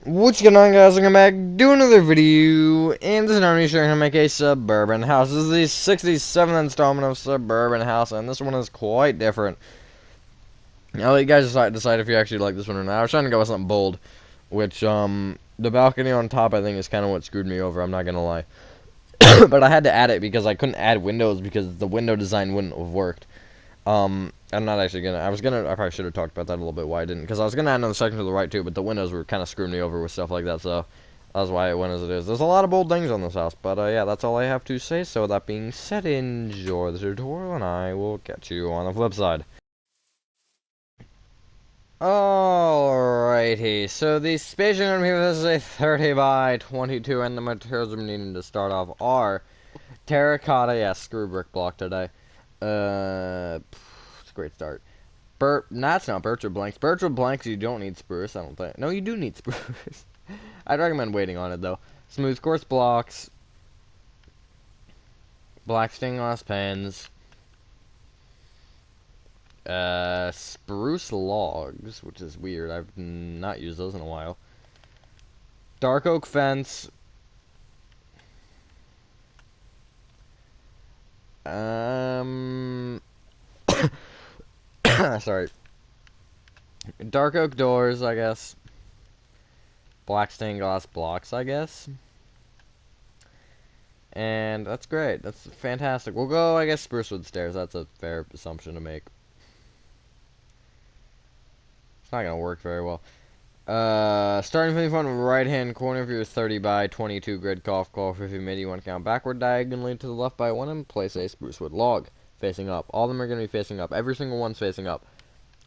What's going on, guys? Welcome back to another video, and this is Army showing how to make a suburban house. This is the 67th installment of Suburban House, and this one is quite different. I'll let you guys decide if you actually like this one or not. I was trying to go with something bold, which, the balcony on top, I think, is kind of what screwed me over, I'm not gonna lie. But I had to add it because I couldn't add windows because the window design wouldn't have worked. I'm not actually gonna. I probably should have talked about that a little bit. Why I didn't? Because I was gonna add another section to the right too, but the windows were kind of screwing me over with stuff like that. So that's why it went as it is. There's a lot of bold things on this house, but yeah, that's all I have to say. So with that being said, enjoy the tutorial, and I will catch you on the flip side. Alrighty, so the space you're gonna be with is a 30 by 22, and the materials I'm needing to start off are terracotta. Yeah, screw brick block today. It's a great start. That's not birch or blanks. Birch or blanks, you don't need spruce, I don't think. No, you do need spruce. I'd recommend waiting on it, though. Smooth quartz blocks. Black stained glass pens. Spruce logs, which is weird. I've not used those in a while. Dark oak fence. Sorry. Dark oak doors, I guess. Black stained glass blocks, I guess. And that's great. That's fantastic. We'll go, I guess, spruce wood stairs. That's a fair assumption to make. It's not going to work very well. Starting from the front right-hand corner of your 30 by 22 grid call if you made, you want to count backward diagonally to the left by one and place a spruce wood log facing up. All of them are going to be facing up. Every single one's facing up.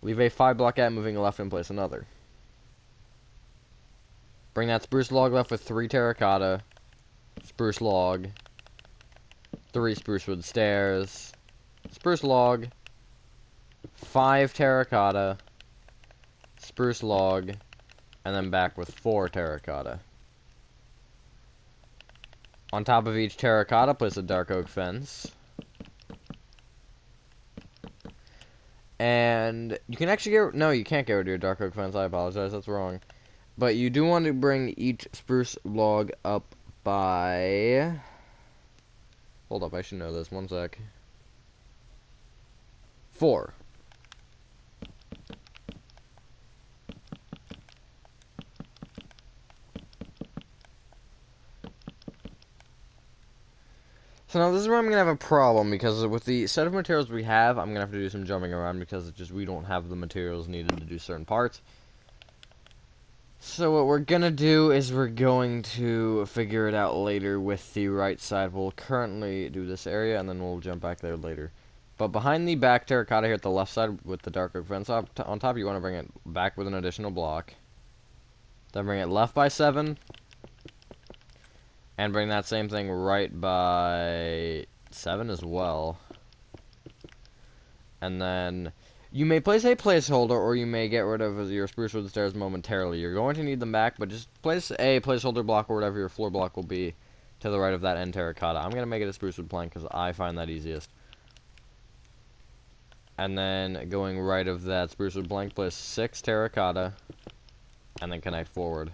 Leave a 5-block gap moving left and place another. Bring that spruce log left with 3 terracotta. Spruce log. 3 spruce wood stairs. Spruce log. 5 terracotta. Spruce log. And then back with 4 terracotta. On top of each terracotta, place a dark oak fence. And you can actually no, you can't get rid of your dark oak fence. I apologize, that's wrong. But you do want to bring each spruce log up by... Hold up, I should know this. 1 sec. 4. So now this is where I'm going to have a problem, because with the set of materials we have, I'm going to have to do some jumping around, because it's just we don't have the materials needed to do certain parts. So what we're going to do is we're going to figure it out later with the right side. We'll currently do this area, and then we'll jump back there later. But behind the back terracotta here at the left side with the dark oak fence on top, you want to bring it back with an additional block. Then bring it left by 7. And bring that same thing right by 7 as well. And then you may place a placeholder, or you may get rid of your spruce wood stairs momentarily. You're going to need them back, but just place a placeholder block or whatever your floor block will be to the right of that end terracotta. I'm going to make it a spruce wood plank because I find that easiest. And then going right of that spruce wood plank, place 6 terracotta, and then connect forward.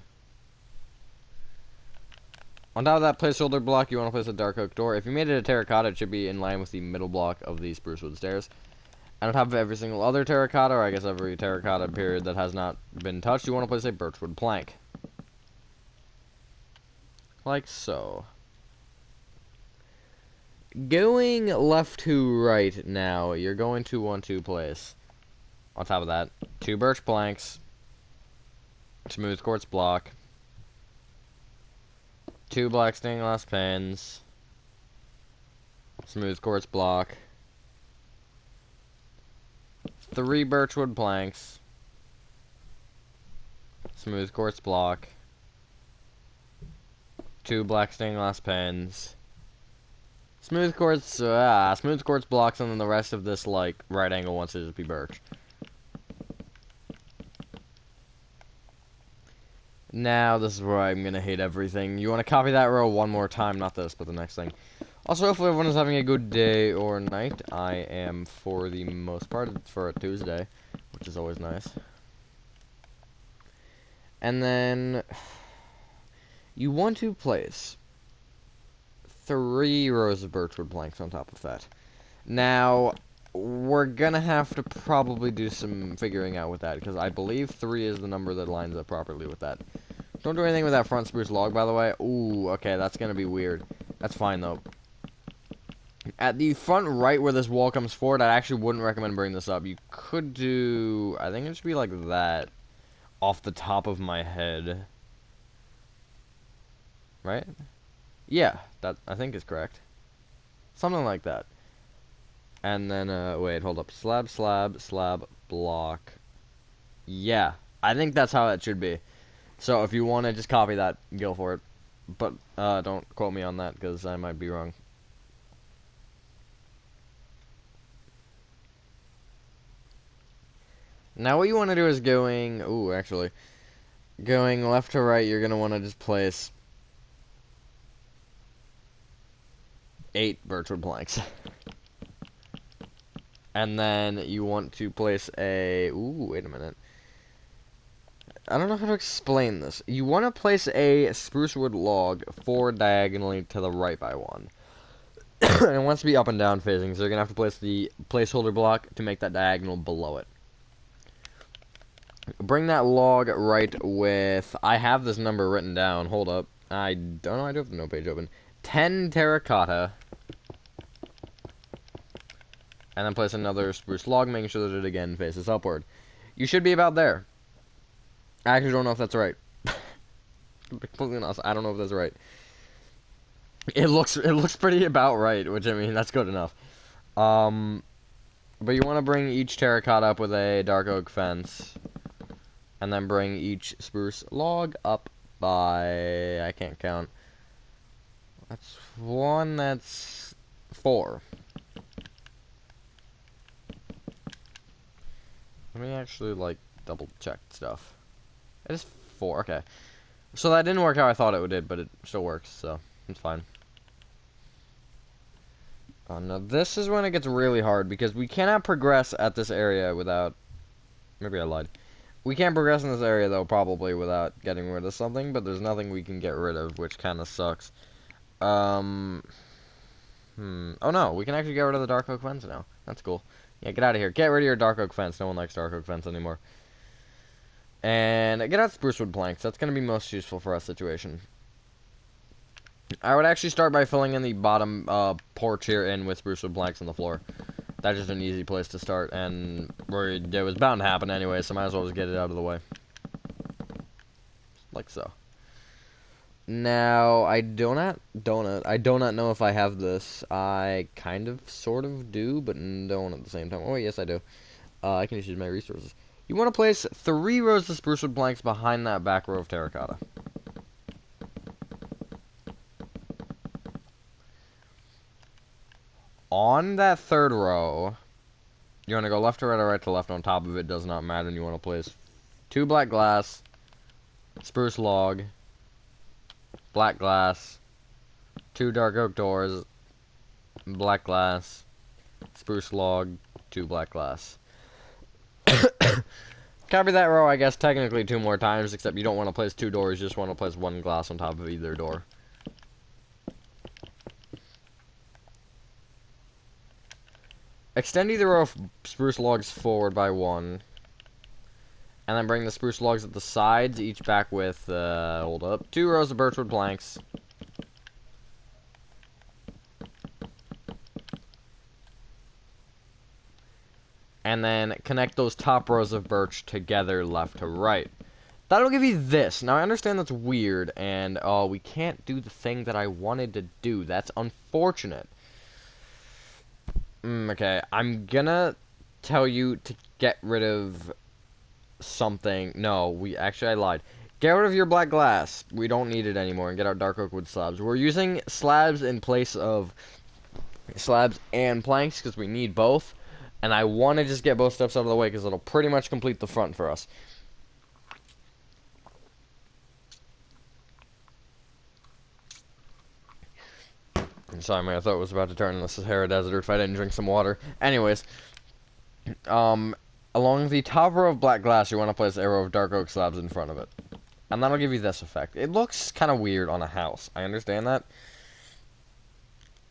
On top of that placeholder block, you want to place a dark oak door. If you made it a terracotta, it should be in line with the middle block of the spruce wood stairs. And on top of every single other terracotta, or I guess every terracotta period that has not been touched, you want to place a birchwood plank. Like so. Going left to right now, you're going to want to place, on top of that, 2 birch planks, smooth quartz block, 2 black stained glass pens, smooth quartz block, 3 birchwood planks, smooth quartz block, 2 black stained glass pens, smooth quartz blocks, and then the rest of this, like, right angle wants to just be birch. Now, this is where I'm going to hate everything. You want to copy that row one more time, not this, but the next thing. Also, hopefully everyone is having a good day or night. I am, for the most part, for a Tuesday, which is always nice. And then you want to place 3 rows of birchwood planks on top of that. Now, we're gonna have to probably do some figuring out with that, because I believe 3 is the number that lines up properly with that. Don't do anything with that front spruce log, by the way. Ooh, okay, that's gonna be weird. That's fine, though. At the front right where this wall comes forward, I actually wouldn't recommend bringing this up. You could do... I think it should be like that. Off the top of my head. Right? Yeah, that I think is correct. Something like that. And then, wait, hold up. Slab, slab, slab, block. Yeah, I think that's how it should be. So if you want to just copy that, go for it. But, don't quote me on that, because I might be wrong. Now what you want to do is going... Ooh, actually. Going left to right, you're going to want to just place 8 birchwood planks. And then you want to place a... Ooh, wait a minute. I don't know how to explain this. You want to place a spruce wood log forward diagonally to the right by 1. And it wants to be up and down facing, so you're going to have to place the placeholder block to make that diagonal below it. Bring that log right with... I have this number written down. Hold up. I don't know. I do have the note page open. 10 terracotta. And then place another spruce log, making sure that it again faces upward. You should be about there. I actually don't know if that's right. Completely honest, I don't know if that's right. It looks pretty about right, which I mean that's good enough. But you want to bring each terracotta up with a dark oak fence, and then bring each spruce log up by I can't count. That's 1. That's 4. Let me actually, like, double-check stuff. It is 4, okay. So that didn't work how I thought it did, but it still works, so it's fine. Now this is when it gets really hard, because we cannot progress at this area without... Maybe I lied. We can't progress in this area, though, probably, without getting rid of something, but there's nothing we can get rid of, which kind of sucks. Oh, no, we can actually get rid of the dark oak fence now. That's cool. Yeah, get out of here. Get rid of your dark oak fence. No one likes dark oak fence anymore. And get out spruce wood planks. That's going to be most useful for our situation. I would actually start by filling in the bottom porch here in with spruce wood planks on the floor. That's just an easy place to start, and it was bound to happen anyway, so might as well just get it out of the way. Like so. Now, I do not know if I have this. I kind of, sort of do, but don't at the same time. Oh, yes, I do. I can just use my resources. You want to place 3 rows of spruce wood planks behind that back row of terracotta. On that 3rd row, you want to go left to right or right to left on top of it. Does not matter. And you want to place 2 black glass, spruce log, black glass, 2 dark oak doors, black glass, spruce log, 2 black glass. Copy that row, I guess, technically 2 more times, except you don't want to place 2 doors, you just want to place 1 glass on top of either door. Extend either row of spruce logs forward by 1. And then bring the spruce logs at the sides, each back with, hold up, 2 rows of birchwood planks. And then connect those top rows of birch together left to right. That'll give you this. Now, I understand that's weird, and, we can't do the thing that I wanted to do. That's unfortunate. Okay, I'm gonna tell you to get rid of something. No, I lied. Get rid of your black glass. We don't need it anymore, and get our dark oak wood slabs. We're using slabs in place of slabs and planks, because we need both. And I want to just get both steps out of the way, because it'll pretty much complete the front for us. I'm sorry, man, I thought it was about to turn into Sahara Desert if I didn't drink some water. Anyways, along the top row of black glass, you want to place a row of dark oak slabs in front of it. And that'll give you this effect. It looks kind of weird on a house. I understand that.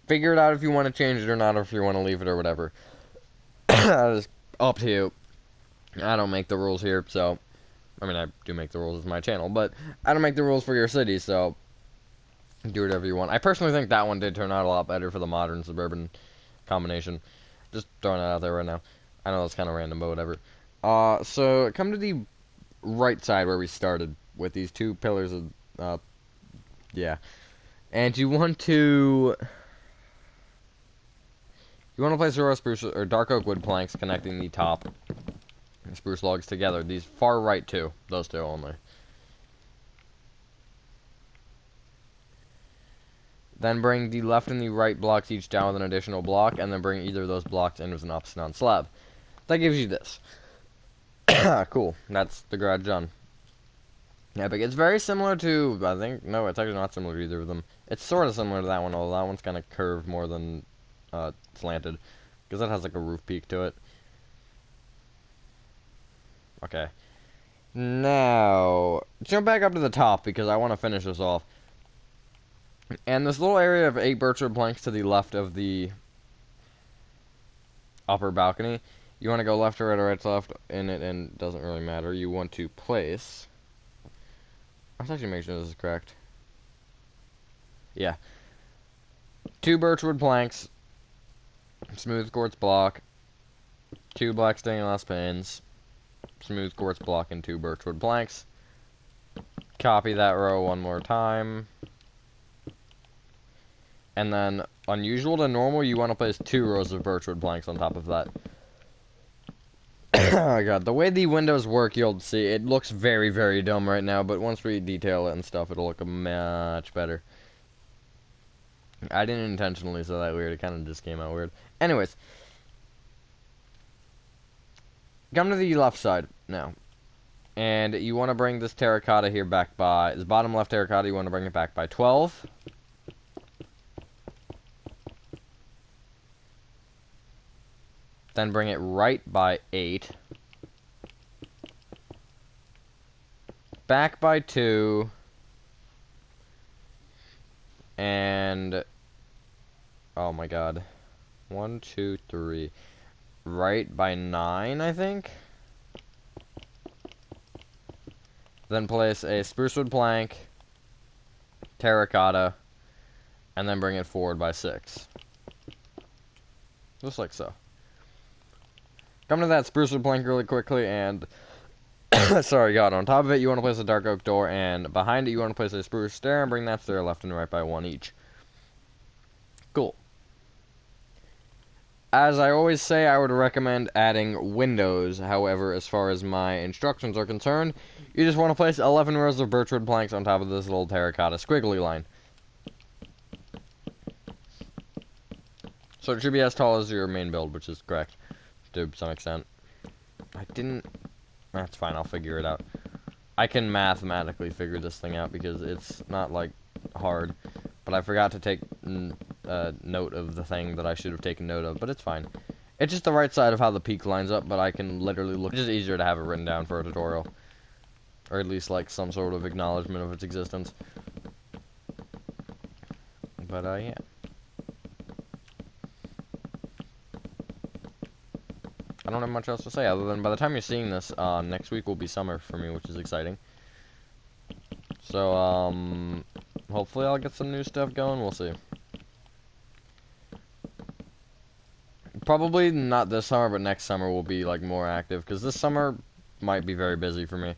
Figure it out if you want to change it or not, or if you want to leave it or whatever. That is up to you. I don't make the rules here, so... I mean, I do make the rules as my channel, but I don't make the rules for your city, so... do whatever you want. I personally think that one did turn out a lot better for the modern suburban combination. Just throwing it out there right now. I know that's kind of random, but whatever. So come to the right side where we started with these two pillars of, yeah. And you want to place raw spruce or dark oak wood planks connecting the top spruce logs together. These far right two, those two only. Then bring the left and the right blocks each down with an additional block, and then bring either of those blocks in with an upside down slab. That gives you this. Cool. That's the garage done. Yeah, but it's very similar to, I think, no, it's actually not similar to either of them. It's sort of similar to that one, although that one's kind of curved more than slanted, because that has like a roof peak to it. Okay. Now, jump back up to the top, because I want to finish this off. And this little area of 8 birchwood planks to the left of the upper balcony, you want to go left or right or right to left in it, and it doesn't really matter. You want to place... let's actually make sure this is correct. Yeah. 2 birchwood planks, smooth quartz block, 2 black stained glass panes, smooth quartz block, and 2 birchwood planks. Copy that row one more time. And then, unusual to normal, you want to place 2 rows of birchwood planks on top of that. Oh god, the way the windows work, you'll see, it looks very, very dumb right now, but once we detail it and stuff, it'll look much better. I didn't intentionally say that weird, it kind of just came out weird. Anyways. Come to the left side now. And you want to bring this terracotta here back by, this bottom left terracotta, you want to bring it back by 12. Then bring it right by 8. Back by 2. And... oh my god. 1, 2, 3. Right by 9, I think? Then place a spruce wood plank, terracotta, and then bring it forward by 6. Just like so. Come to that spruce wood plank really quickly, and... sorry, God. On top of it, you want to place a dark oak door, and behind it, you want to place a spruce stair, and bring that stair left and right by 1 each. Cool. As I always say, I would recommend adding windows. However, as far as my instructions are concerned, you just want to place 11 rows of birchwood planks on top of this little terracotta squiggly line. So it should be as tall as your main build, which is correct to some extent. I didn't... that's fine, I'll figure it out. I can mathematically figure this thing out because it's not, like, hard. But I forgot to take note of the thing that I should have taken note of, but it's fine. It's just the right side of how the peak lines up, but I can literally look... it's just easier to have it written down for a tutorial. Or at least, like, some sort of acknowledgement of its existence. But, yeah. I don't have much else to say other than by the time you're seeing this, next week will be summer for me, which is exciting. So, hopefully I'll get some new stuff going, we'll see. Probably not this summer, but next summer will be, like, more active, because this summer might be very busy for me.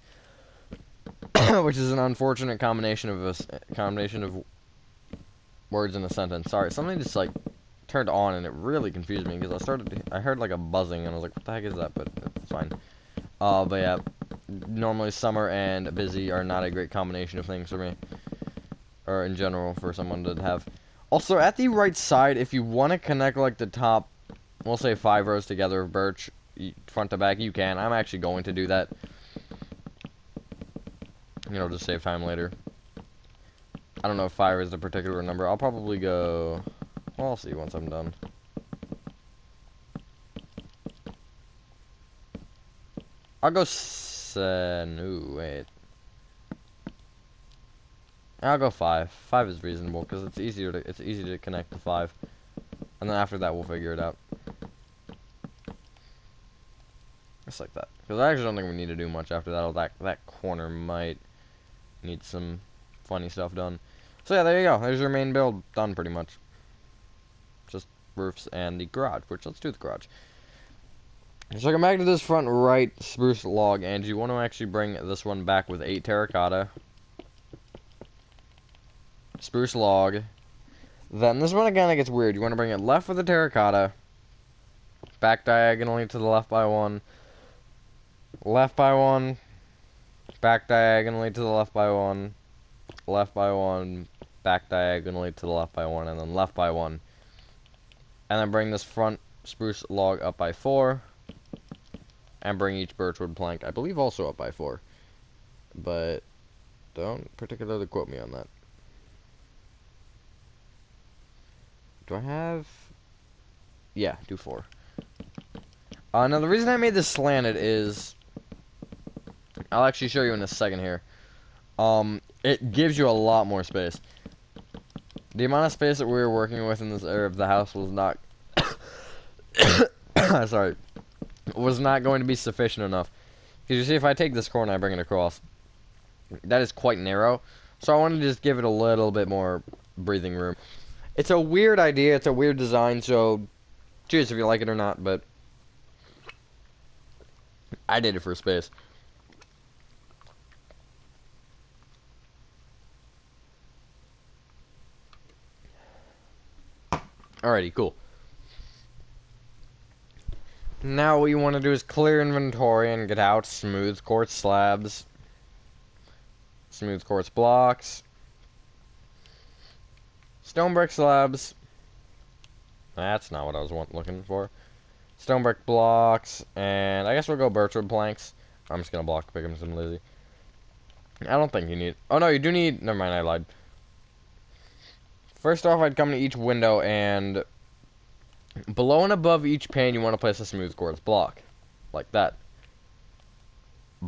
Which is an unfortunate combination of words in a sentence. Sorry, something just, like, turned on, and it really confused me, because I heard, like, a buzzing, and I was like, what the heck is that, but it's fine. But yeah, normally summer and busy are not a great combination of things for me, or in general, for someone to have. Also, at the right side, if you want to connect, like, the top, we'll say 5 rows together of birch, front to back, you can. I'm actually going to do that. You know, just save time later. I don't know if 5 is the particular number. I'll probably go... well, I'll see once I'm done. I'll go... no, wait. I'll go 5. 5 is reasonable because it's easy to connect to 5, and then after that we'll figure it out. Just like that. Because I actually don't think we need to do much after that. That corner might need some funny stuff done. So yeah, there you go. There's your main build done pretty much. Just roofs and the garage, which let's do the garage. So come back to this front right spruce log, and you want to actually bring this one back with 8 terracotta. Spruce log. Then this one again, it gets weird. You want to bring it left with the terracotta. Back diagonally to the left by 1. Left by 1. Back diagonally to the left by 1. Left by 1. Back diagonally to the left by 1. And then left by 1. And then bring this front spruce log up by 4. And bring each birchwood plank, I believe, also up by 4. But don't particularly quote me on that. Do I have... Yeah, do 4. Now, the reason I made this slanted is... I'll actually show you in a second here. It gives you a lot more space. The amount of space that we were working with in this area of the house was not... Sorry. Was not going to be sufficient enough. Because you see, if I take this corner and I bring it across, that is quite narrow. So I wanted to just give it a little bit more breathing room. It's a weird idea. It's a weird design. So choose if you like it or not. But I did it for space. Alrighty, cool. Now what you want to do is clear inventory and get out smooth quartz slabs, smooth quartz blocks, stone brick slabs. That's not what I was looking for. Stone brick blocks, and I guess we'll go birchwood planks. I'm just gonna block because I'm lazy. I don't think you need... Oh no, you do need... Never mind, I lied. First off, I'd come to each window and... Below and above each pane, you want to place a smooth quartz block. Like that.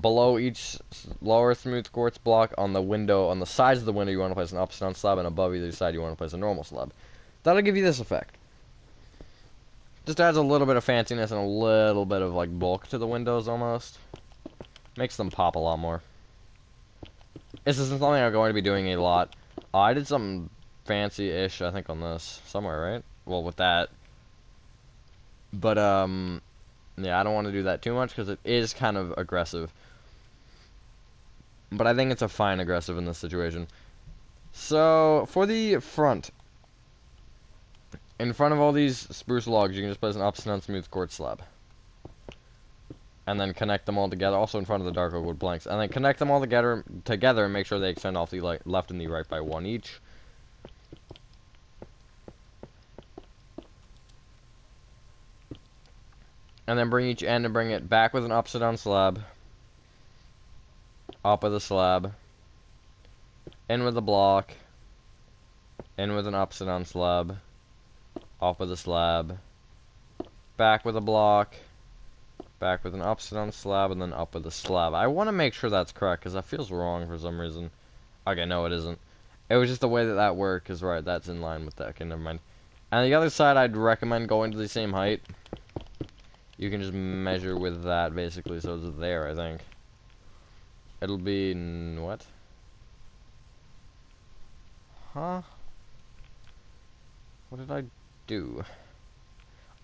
Below each lower smooth quartz block on the window, on the sides of the window, you want to place an upstone slab, and above either side, you want to place a normal slab. That'll give you this effect. Just adds a little bit of fanciness and a little bit of, like, bulk to the windows, almost. Makes them pop a lot more. This isn't something I'm going to be doing a lot. I did something fancy-ish, I think, on this. Somewhere, right? Well, with that. But, yeah, I don't want to do that too much because it is kind of aggressive. But I think it's a fine aggressive in this situation. So, for the front, in front of all these spruce logs, you can just place an upstone smooth quartz slab. And then connect them all together, also in front of the dark oak wood planks. And then connect them all together and make sure they extend off the left and the right by 1 each. And then bring each end and bring it back with an upside down slab. Up with a slab. In with a block. In with an upside down slab. Up with a slab. Back with a block. Back with an upside down slab, and then up with a slab. I want to make sure that's correct, because that feels wrong for some reason. Okay, no it isn't. It was just the way that that worked, because right, that's in line with that. Okay, never mind. And the other side, I'd recommend going to the same height. You can just measure with that, basically, so it's there, I think. It'll be... what? Huh? What did I do?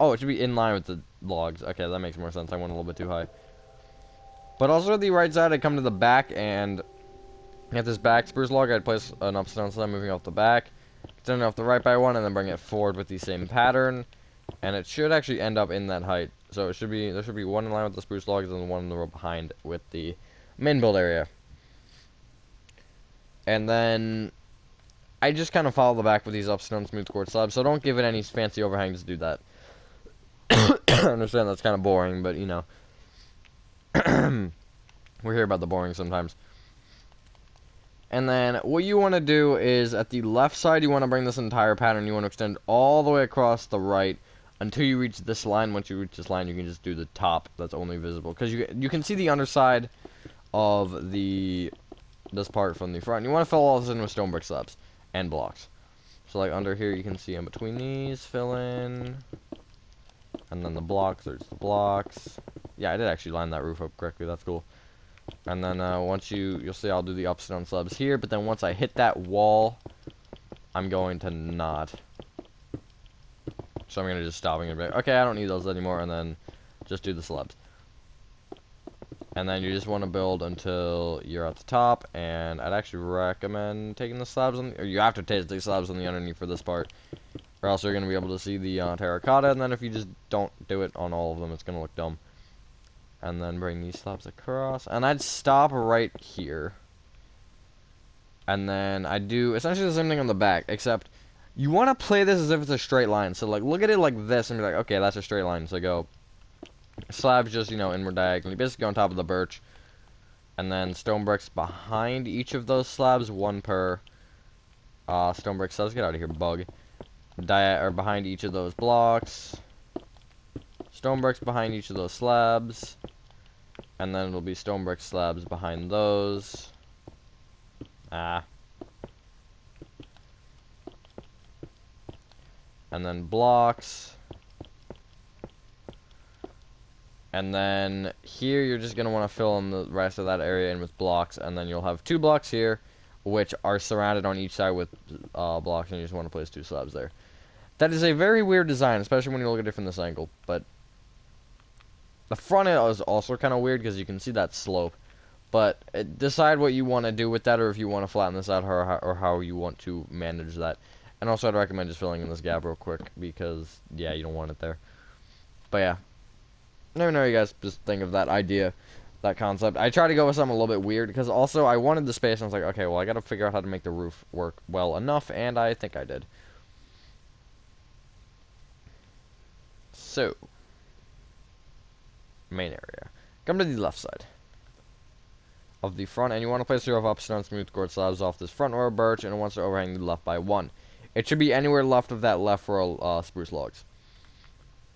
Oh, it should be in line with the logs. Okay, that makes more sense. I went a little bit too high. But also the right side, I'd come to the back, and at this back spruce log, I'd place an upside down slab moving off the back, extend it off the right by 1, and then bring it forward with the same pattern. And it should actually end up in that height. So it should be, there should be one in line with the spruce logs and one in the row behind with the main build area. And then I just kind of follow the back with these upstone smooth quartz slabs, so don't give it any fancy overhang, just do that. I understand that's kind of boring, but you know. We're here about the boring sometimes. And then what you want to do is at the left side, you want to bring this entire pattern, you want to extend all the way across the right until you reach this line. Once you reach this line, you can just do the top that's only visible, because you can see the underside of the this part from the front. You want to fill all this in with stone brick slabs and blocks. So like under here, you can see in between these, fill in, and then the blocks. There's the blocks. Yeah, I did actually line that roof up correctly. That's cool. And then once you'll see, I'll do the ups and down slabs here. But then once I hit that wall, I'm going to not. So I'm gonna just stop and be like, okay, I don't need those anymore, and then just do the slabs. And then you just want to build until you're at the top, and I'd actually recommend taking the slabs on, or you have to take the slabs on the underneath for this part, or else you're going to be able to see the terracotta, and then if you just don't do it on all of them, it's going to look dumb. And then bring these slabs across, and I'd stop right here. And then I do essentially the same thing on the back, except you want to play this as if it's a straight line. So like, look at it like this, and be like, okay, that's a straight line, so go. Slabs just, you know, inward diagonally, basically on top of the birch. And then stone bricks behind each of those slabs, one per stone brick slabs. Get out of here, bug. Or behind each of those blocks. Stone bricks behind each of those slabs. And then it'll be stone brick slabs behind those. And then blocks. And then here you're just going to want to fill in the rest of that area in with blocks. And then you'll have 2 blocks here, which are surrounded on each side with blocks. And you just want to place 2 slabs there. That is a very weird design, especially when you look at it from this angle. But the front is also kind of weird because you can see that slope. But decide what you want to do with that, or if you want to flatten this out, or how you want to manage that. And also I'd recommend just filling in this gap real quick because, yeah, you don't want it there. But yeah. Never know, you guys just think of that idea, that concept. I tried to go with something a little bit weird, because also I wanted the space, and I was like, okay, well, I gotta figure out how to make the roof work well enough, and I think I did. So, main area. Come to the left side of the front, and you want to place your ups and down smooth quartz slabs off this front row of birch, and it wants to overhang the left by 1. It should be anywhere left of that left row spruce logs.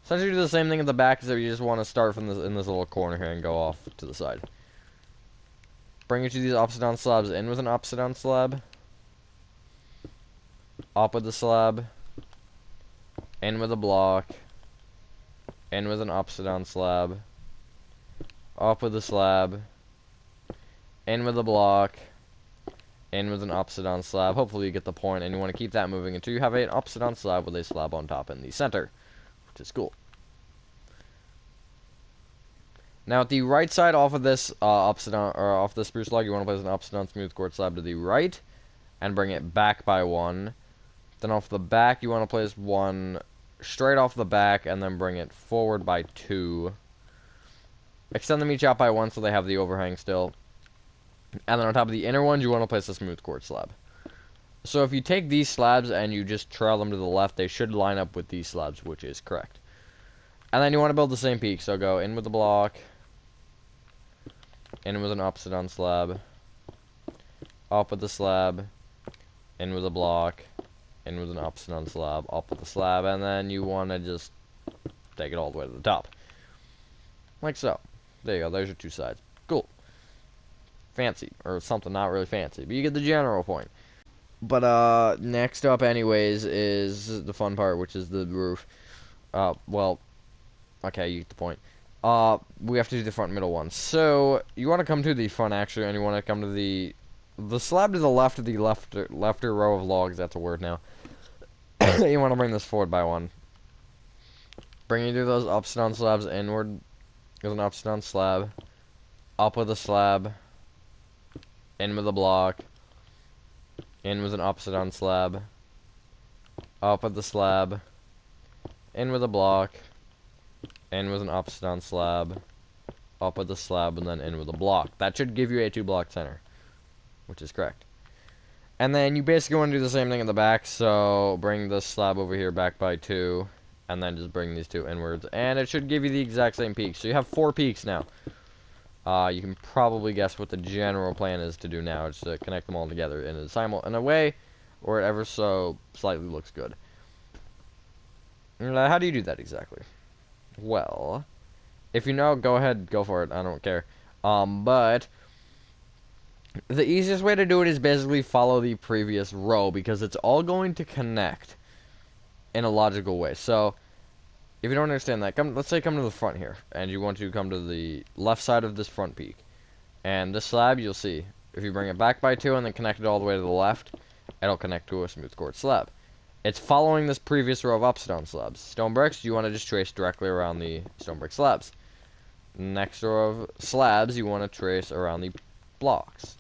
Essentially do the same thing at the back, so you just want to start from this in this little corner here and go off to the side. Bring each of these upside down slabs in with an upside down slab. Up with the slab. In with a block. In with an upside down slab. Up with the slab. In with a block. In with an upside down slab. Hopefully you get the point, and you want to keep that moving until you have an upside down slab with a slab on top in the center. Which is cool. Now at the right side off of this upside down, or off the spruce log, you want to place an upside down smooth quartz slab to the right and bring it back by 1. Then off the back you want to place 1 straight off the back and then bring it forward by 2. Extend them each out by 1 so they have the overhang still. And then on top of the inner ones you want to place a smooth quartz slab. So if you take these slabs and you just trail them to the left, they should line up with these slabs, which is correct. And then you want to build the same peak, so go in with the block, in with an upside down slab, up with the slab, in with a block, in with an upside down slab, up with the slab, and then you want to just take it all the way to the top. Like so. There you go, there's your 2 sides. Cool. Fancy, or something not really fancy, but you get the general point. But, next up anyways is the fun part, which is the roof. Well, okay, you get the point. We have to do the front middle one. So, you want to come to the front, actually, and you want to come to the slab to the left of the lefter row of logs. That's a word now. You want to bring this forward by 1. Bring either of those upside down slabs inward with an upside down slab. Up with a slab. In with a block. In with an upside down slab. Up with the slab. In with a block. In with an upside down slab. Up with the slab, and then in with a block. That should give you a 2-block center, which is correct. And then you basically want to do the same thing in the back, so bring this slab over here back by 2, and then just bring these 2 inwards, and it should give you the exact same peak. So you have 4 peaks now. You can probably guess what the general plan is to do now. It's to connect them all together in a way where it ever so slightly looks good. How do you do that exactly? Well, if you know, go ahead, go for it. I don't care. But The easiest way to do it is basically follow the previous row, because it's all going to connect in a logical way. So, if you don't understand that, let's say come to the front here, and you want to come to the left side of this front peak. And this slab, you'll see, if you bring it back by 2 and then connect it all the way to the left, it'll connect to a smooth quartz slab. It's following this previous row of upstone slabs. Stone bricks, you want to just trace directly around the stone brick slabs. Next row of slabs, you want to trace around the blocks.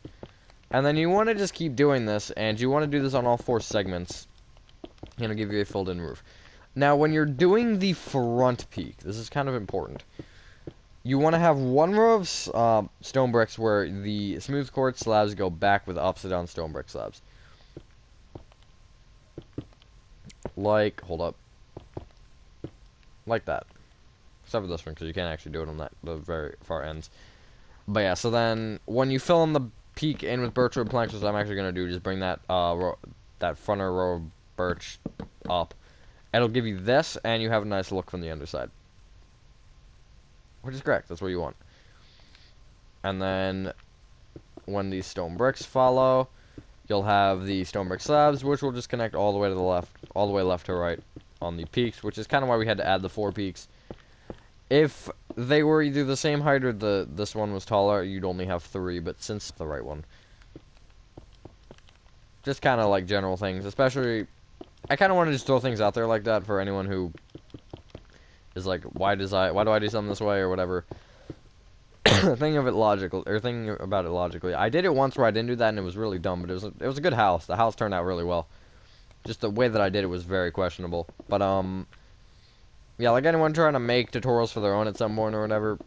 And then you want to just keep doing this, and you want to do this on all 4 segments. And it'll give you a filled-in roof. Now, when you're doing the front peak, this is kind of important. You want to have 1 row of stone bricks where the smooth quartz slabs go back with upside down stone brick slabs. Like, hold up. Like that. Except for this one, because you can't actually do it on the very far ends. But yeah, so then, when you fill in the peak in with birchwood planks, which I'm actually going to do, just bring that that fronter row of birch up. It'll give you this, and you have a nice look from the underside. Which is correct, that's what you want. And then, when these stone bricks follow, you'll have the stone brick slabs, which will just connect all the way to the left, all the way left to right on the peaks, which is kind of why we had to add the 4 peaks. If they were either the same height or this one was taller, you'd only have 3, but since the right one. Just kind of like general things, especially, I kind of want to just throw things out there like that for anyone who is like, why do I do something this way or whatever. Think about it logically. I did it once where I didn't do that and it was really dumb, but it was a good house. The house turned out really well. Just the way that I did it was very questionable. But yeah, like anyone trying to make tutorials for their own at some point or whatever,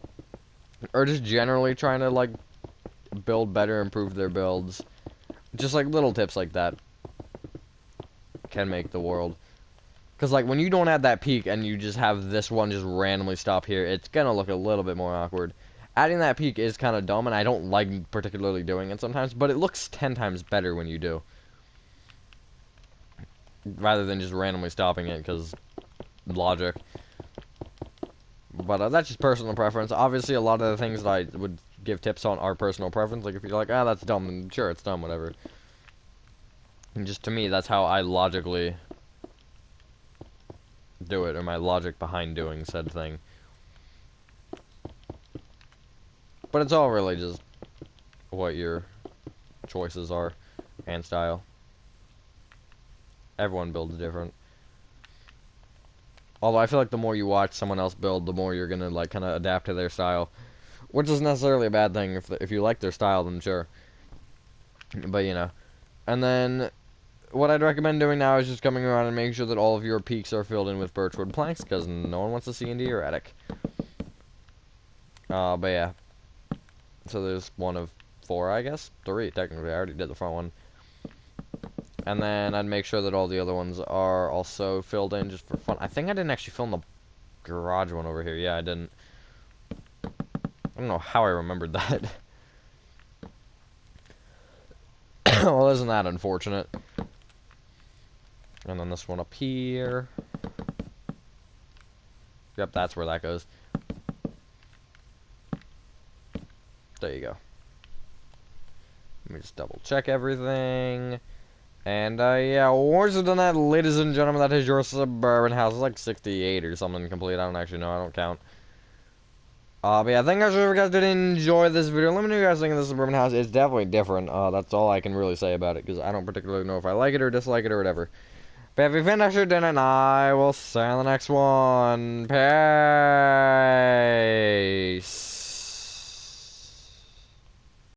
or just generally trying to like build better, improve their builds, just like little tips like that can make the world. Because like when you don't have that peak and you just have this one just randomly stop here, it's gonna look a little bit more awkward. Adding that peak is kind of dumb, and I don't like particularly doing it sometimes, but it looks 10 times better when you do. Rather than just randomly stopping it, because logic. But that's just personal preference. Obviously, a lot of the things that I would give tips on are personal preference. Like, if you're like, ah, that's dumb, then sure, it's dumb, whatever. And just to me, that's how I logically do it, or my logic behind doing said thing. But it's all really just what your choices are and style. Everyone builds different. Although I feel like the more you watch someone else build, the more you're gonna like kind of adapt to their style, which isn't necessarily a bad thing. If you like their style, then sure. But you know, and then what I'd recommend doing now is just coming around and making sure that all of your peaks are filled in with birchwood planks, because no one wants to see into your attic. But yeah. So there's 1 of 4, I guess? 3, technically. I already did the front one. And then I'd make sure that all the other ones are also filled in just for fun. I think I didn't actually film the garage one over here. Yeah, I didn't. I don't know how I remembered that. Well, isn't that unfortunate? And then this one up here. Yep, that's where that goes. There you go. Let me just double check everything. And, yeah, worse than that, ladies and gentlemen, that is your suburban house. It's like 68 or something complete. I don't actually know. I don't count. But yeah, thank you guys for you guys did enjoy this video. Let me know what you guys think of the suburban house. It's definitely different. That's all I can really say about it, because I don't particularly know if I like it or dislike it or whatever. But if you finished your dinner, and I will see you on the next one. Peace.